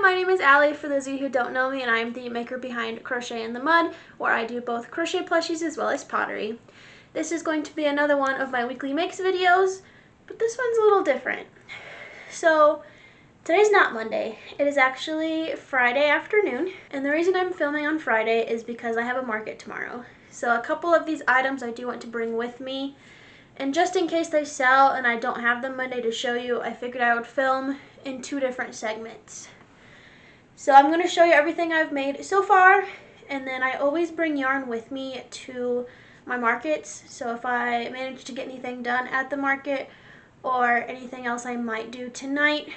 my name is Allie, for those of you who don't know me, and I'm the maker behind Crochet in the Mud, where I do both crochet plushies as well as pottery. This is going to be another one of my weekly makes videos, but this one's a little different. So, today's not Monday. It is actually Friday afternoon, and the reason I'm filming on Friday is because I have a market tomorrow. So a couple of these items I do want to bring with me, and just in case they sell and I don't have them Monday to show you, I figured I would film in two different segments. So I'm going to show you everything I've made so far, and then I always bring yarn with me to my markets. So if I manage to get anything done at the market or anything else I might do tonight,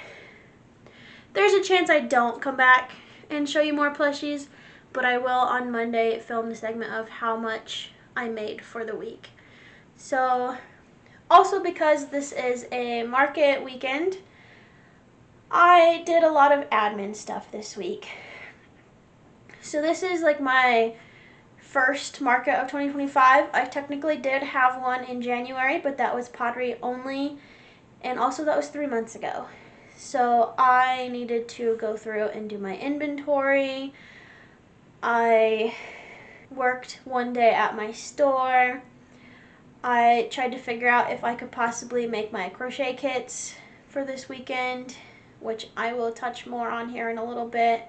there's a chance I don't come back and show you more plushies, but I will on Monday film the segment of how much I made for the week. So also because this is a market weekend, I did a lot of admin stuff this week. So this is like my first market of 2025. I technically did have one in January, but that was pottery only, and also that was 3 months ago. So I needed to go through and do my inventory. I worked one day at my store. I tried to figure out if I could possibly make my crochet kits for this weekend, which I will touch more on here in a little bit.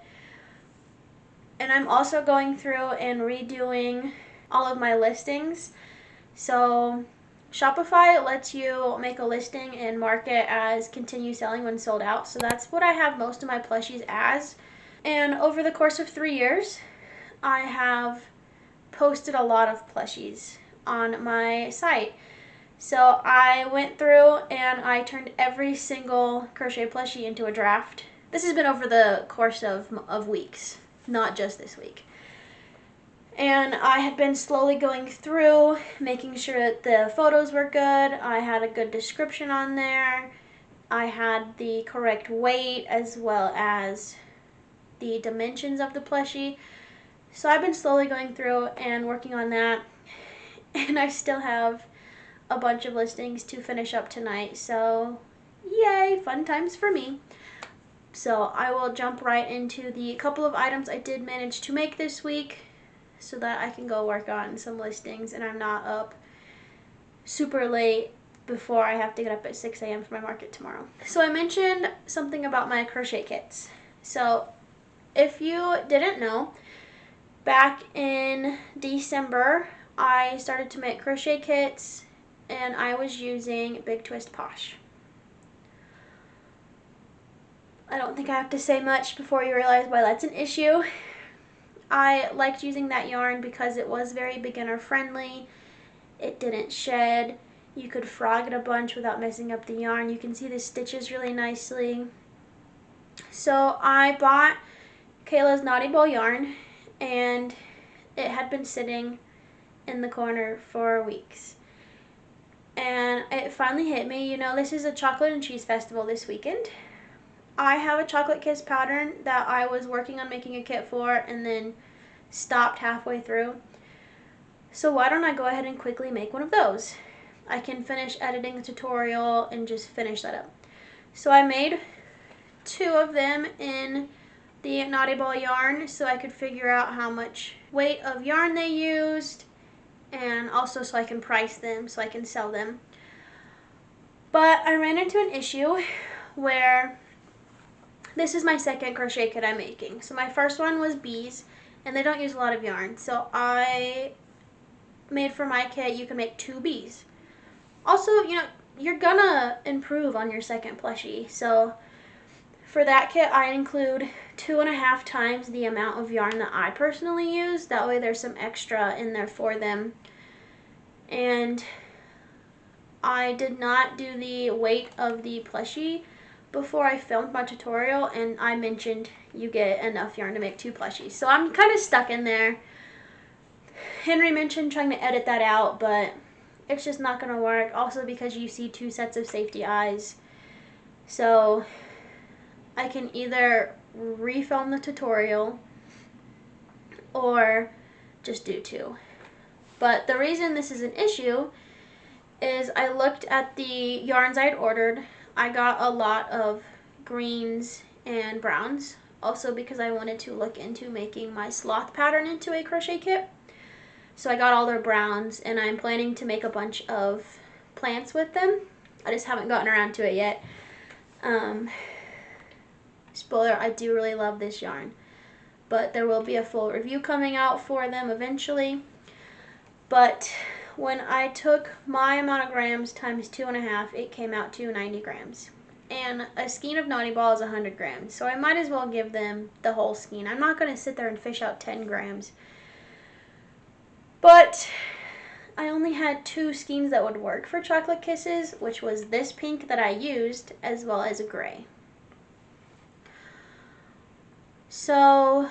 And I'm also going through and redoing all of my listings. So Shopify lets you make a listing and mark it as continue selling when sold out. So that's what I have most of my plushies as. And over the course of 3 years, I have posted a lot of plushies on my site. So I went through and I turned every single crochet plushie into a draft. This has been over the course of weeks, not just this week. And I had been slowly going through, making sure that the photos were good. I had a good description on there. I had the correct weight as well as the dimensions of the plushie. So I've been slowly going through and working on that. And I still have a bunch of listings to finish up tonight, so yay, fun times for me. So I will jump right into the couple of items I did manage to make this week so that I can go work on some listings and I'm not up super late before I have to get up at 6 a.m. for my market tomorrow. So I mentioned something about my crochet kits. So if you didn't know, back in December I started to make crochet kits, and I was using Big Twist Posh. I don't think I have to say much before you realize why that's an issue. I liked using that yarn because it was very beginner friendly. It didn't shed. You could frog it a bunch without messing up the yarn. You can see the stitches really nicely. So I bought Kayla's Naughty Ball yarn, and it had been sitting in the corner for weeks. And it finally hit me, you know, this is a chocolate and cheese festival this weekend. I have a chocolate kiss pattern that I was working on making a kit for and then stopped halfway through. So why don't I go ahead and quickly make one of those? I can finish editing the tutorial and just finish that up. So I made 2 of them in the Naughty Ball yarn so I could figure out how much weight of yarn they used, and also so I can price them so I can sell them. But I ran into an issue where this is my second crochet kit I'm making. So my first one was bees, and they don't use a lot of yarn. So I made for my kit, you can make 2 bees. Also, you know, you're gonna improve on your second plushie. So for that kit, I include 2.5 times the amount of yarn that I personally use. That way there's some extra in there for them. And I did not do the weight of the plushie before I filmed my tutorial, and I mentioned you get enough yarn to make 2 plushies. So I'm kind of stuck in there. Henry mentioned trying to edit that out, but it's just not going to work. Also because you see 2 sets of safety eyes. So I can either refilm the tutorial or just do 2. But the reason this is an issue is I looked at the yarns I'd ordered. I got a lot of greens and browns. Also because I wanted to look into making my sloth pattern into a crochet kit. So I got all their browns, and I'm planning to make a bunch of plants with them. I just haven't gotten around to it yet. Spoiler, I do really love this yarn. But there will be a full review coming out for them eventually. But when I took my amount of grams times 2.5, it came out to 90 grams. And a skein of Naughty Ball is 100 grams. So I might as well give them the whole skein. I'm not going to sit there and fish out 10 grams. But I only had 2 skeins that would work for Chocolate Kisses, which was this pink that I used, as well as a gray. So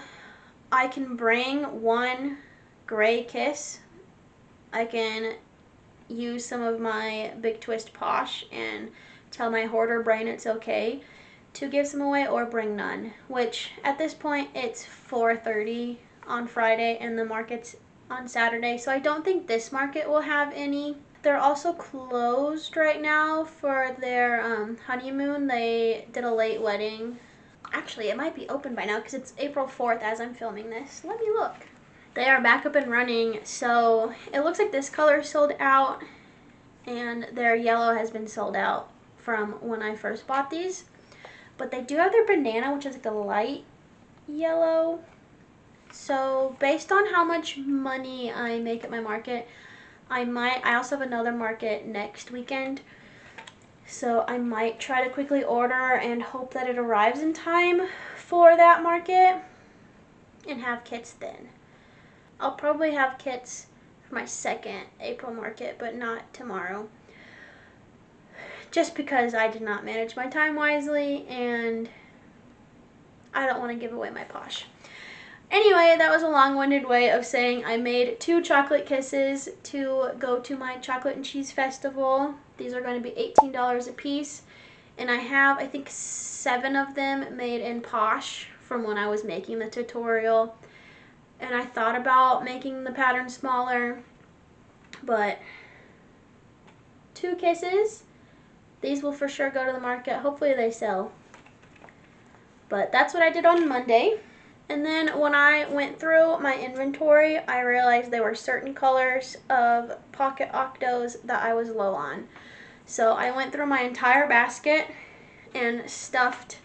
I can bring one gray kiss. I can use some of my Big Twist Posh and tell my hoarder brain it's okay to give some away, or bring none, which at this point it's 4:30 on Friday and the market's on Saturday, so I don't think this market will have any. They're also closed right now for their honeymoon. They did a late wedding. Actually, it might be open by now because it's April 4th as I'm filming this. Let me look. They are back up and running, so it looks like this color is sold out, and their yellow has been sold out from when I first bought these. But they do have their banana, which is like a light yellow. So based on how much money I make at my market, I also have another market next weekend. So I might try to quickly order and hope that it arrives in time for that market and have kits then. I'll probably have kits for my second April market, but not tomorrow. Just because I did not manage my time wisely and I don't want to give away my posh. Anyway, that was a long-winded way of saying I made 2 chocolate kisses to go to my chocolate and cheese festival. These are going to be $18 a piece. And I have, I think, 7 of them made in posh from when I was making the tutorial. And I thought about making the pattern smaller, but 2 kisses. These will for sure go to the market. Hopefully they sell. But that's what I did on Monday. And then when I went through my inventory, I realized there were certain colors of pocket octos that I was low on. So I went through my entire basket and stuffed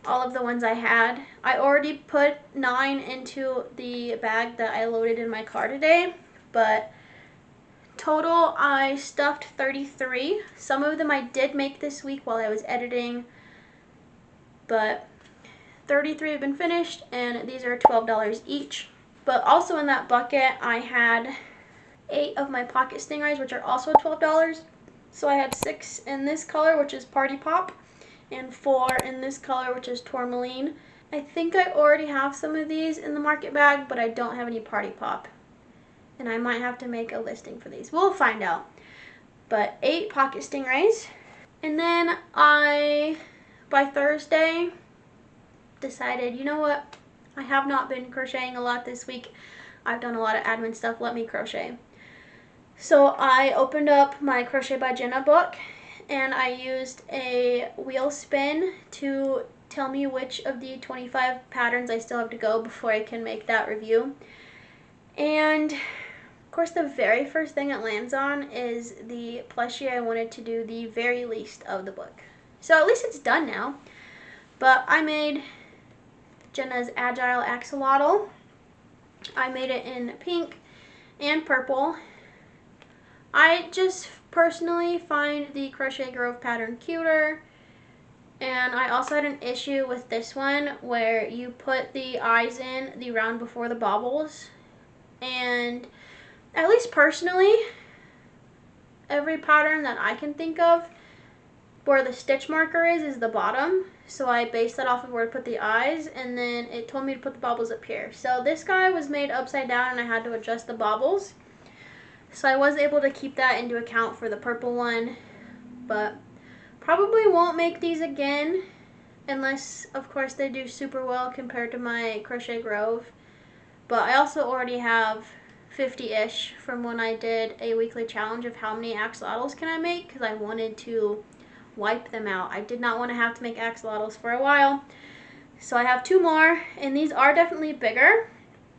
all of the ones I had. I already put 9 into the bag that I loaded in my car today, but total I stuffed 33. Some of them I did make this week while I was editing, but 33 have been finished, and these are $12 each. But also in that bucket, I had 8 of my pocket Stingrays, which are also $12. So I had 6 in this color, which is Party Pop, and 4 in this color, which is Tourmaline. I think I already have some of these in the market bag, but I don't have any Party Pop. And I might have to make a listing for these. We'll find out. But 8 pocket Stingrays. And then by Thursday, decided, you know what, I have not been crocheting a lot this week. I've done a lot of admin stuff. Let me crochet. So I opened up my Crochet by Jenna book, and I used a wheel spin to tell me which of the 25 patterns I still have to go before I can make that review. And of course, the very first thing it lands on is the plushie I wanted to do the very least of the book. So at least it's done now. But I made Jenna's Agile Axolotl. I made it in pink and purple. I just personally find the Crochet Grove pattern cuter, and I also had an issue with this one where you put the eyes in the round before the baubles, and at least personally, every pattern that I can think of where the stitch marker is the bottom. So I based that off of where to put the eyes, and then it told me to put the baubles up here. So this guy was made upside down and I had to adjust the baubles. So I was able to keep that into account for the purple one, but probably won't make these again unless, of course, they do super well compared to my Crochet Grove. But I also already have 50-ish from when I did a weekly challenge of how many axolotls can I make, because I wanted to wipe them out. I did not want to have to make axolotls for a while. So I have 2 more, and these are definitely bigger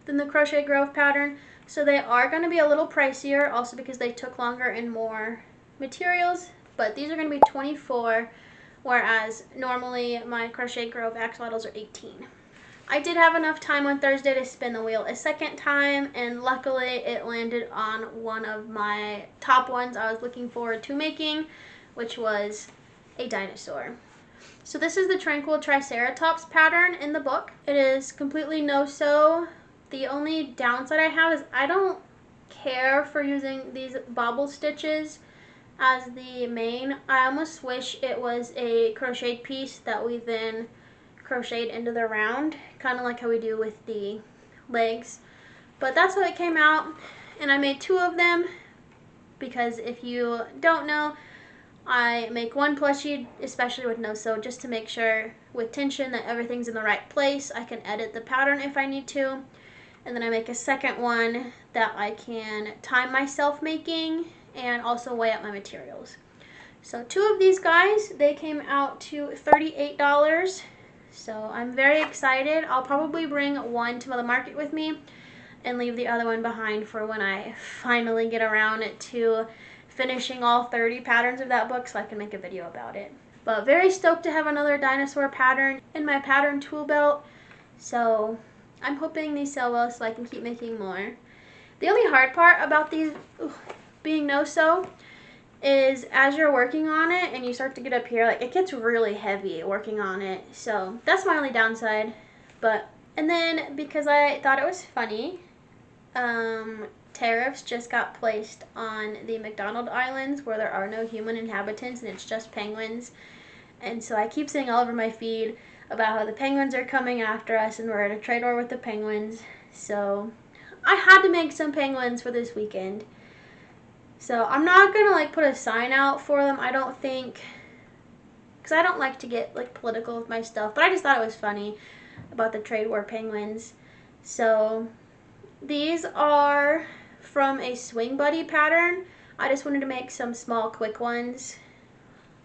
than the Crochet Grove pattern. So they are going to be a little pricier, also because they took longer and more materials. But these are going to be 24, whereas normally my Crochet Grove axolotls are 18. I did have enough time on Thursday to spin the wheel a second time, and luckily it landed on one of my top ones I was looking forward to making, which was a dinosaur. So this is the Tranquil Triceratops pattern in the book. It is completely no-sew. The only downside I have is I don't care for using these bobble stitches as the main. I almost wish it was a crocheted piece that we then crocheted into the round, kind of like how we do with the legs. But that's how it came out, and I made 2 of them because if you don't know, I make one plushie, especially with no sew, just to make sure with tension that everything's in the right place. I can edit the pattern if I need to. And then I make a second one that I can time myself making and also weigh up my materials. So 2 of these guys, they came out to $38. So I'm very excited. I'll probably bring one to the market with me and leave the other one behind for when I finally get around to finishing all 30 patterns of that book so I can make a video about it. But very stoked to have another dinosaur pattern in my pattern tool belt. So I'm hoping these sell well so I can keep making more. The only hard part about these being no-sew is as you're working on it and you start to get up here, like it gets really heavy working on it. So that's my only downside. And then because I thought it was funny, tariffs just got placed on the McDonald Islands where there are no human inhabitants and it's just penguins. And so I keep seeing all over my feed about how the penguins are coming after us and we're at a trade war with the penguins. So I had to make some penguins for this weekend. So I'm not going to like put a sign out for them, I don't think, because I don't like to get like political with my stuff, but I just thought it was funny about the trade war penguins. So these are from a Swing Buddy pattern. I just wanted to make some small quick ones.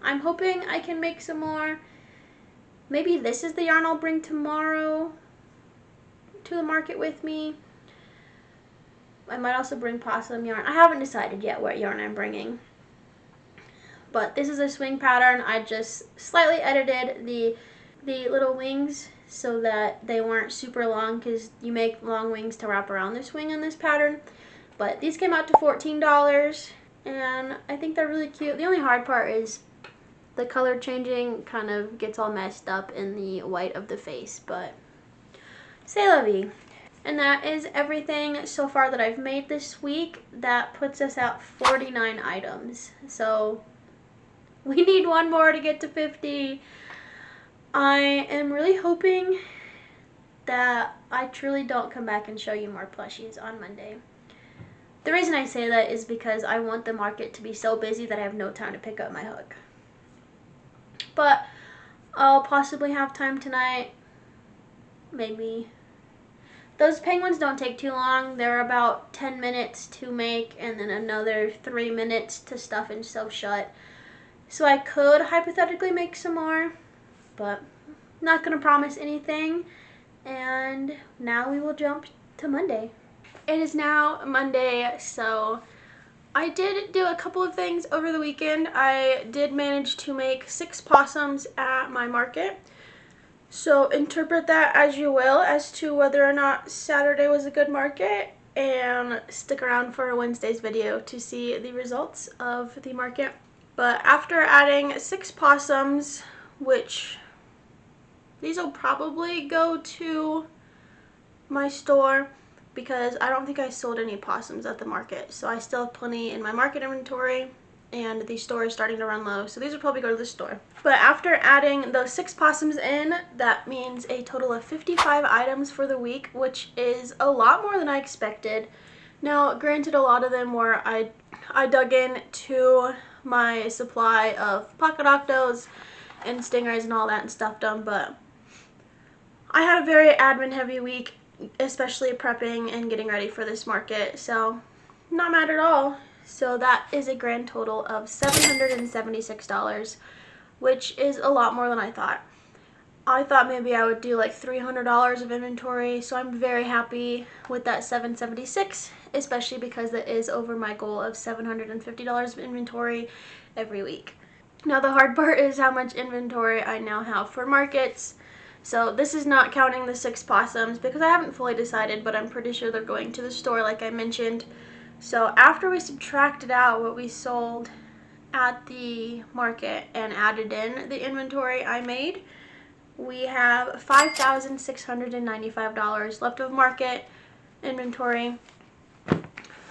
I'm hoping I can make some more. Maybe this is the yarn I'll bring tomorrow to the market with me. I might also bring possum yarn. I haven't decided yet what yarn I'm bringing. But this is a swing pattern. I just slightly edited the little wings so that they weren't super long because you make long wings to wrap around the swing in this pattern. But these came out to $14 and I think they're really cute. The only hard part is the color changing kind of gets all messed up in the white of the face, but c'est la vie. And that is everything so far that I've made this week. That puts us at 49 items. So we need one more to get to 50. I am really hoping that I truly don't come back and show you more plushies on Monday. The reason I say that is because I want the market to be so busy that I have no time to pick up my hook. But I'll possibly have time tonight. Maybe. Those penguins don't take too long. They're about 10 minutes to make and then another 3 minutes to stuff and sew shut. So I could hypothetically make some more, but not going to promise anything. And now we will jump to Monday. It is now Monday, so I did do a couple of things over the weekend. I did manage to make 6 possums at my market. So interpret that as you will as to whether or not Saturday was a good market, and stick around for Wednesday's video to see the results of the market. But after adding 6 possums, which these will probably go to my store because I don't think I sold any possums at the market. So I still have plenty in my market inventory and the store is starting to run low. So these will probably go to the store. But after adding those 6 possums in, that means a total of 55 items for the week, which is a lot more than I expected. Now, granted, a lot of them were I dug into my supply of pocket octos and stingrays and all that and stuffed them, but I had a very admin heavy week, especially prepping and getting ready for this market, so not mad at all. So that is a grand total of $776, which is a lot more than I thought. I thought maybe I would do like $300 of inventory, so I'm very happy with that $776, especially because it is over my goal of $750 of inventory every week. Now the hard part is how much inventory I now have for markets. So this is not counting the 6 possums because I haven't fully decided, but I'm pretty sure they're going to the store like I mentioned. So after we subtracted out what we sold at the market and added in the inventory I made, we have $5,695 left of market inventory.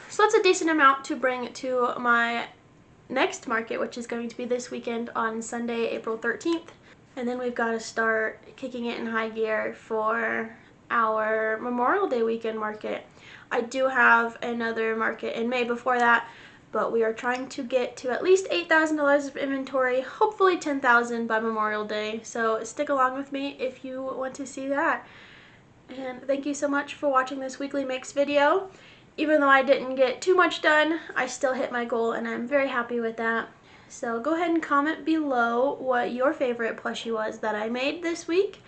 So that's a decent amount to bring to my next market, which is going to be this weekend on Sunday, April 13th. And then we've got to start kicking it in high gear for our Memorial Day weekend market. I do have another market in May before that, but we are trying to get to at least $8,000 of inventory, hopefully $10,000 by Memorial Day. So stick along with me if you want to see that. And thank you so much for watching this weekly makes video. Even though I didn't get too much done, I still hit my goal and I'm very happy with that. So go ahead and comment below what your favorite plushie was that I made this week.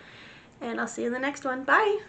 And I'll see you in the next one. Bye!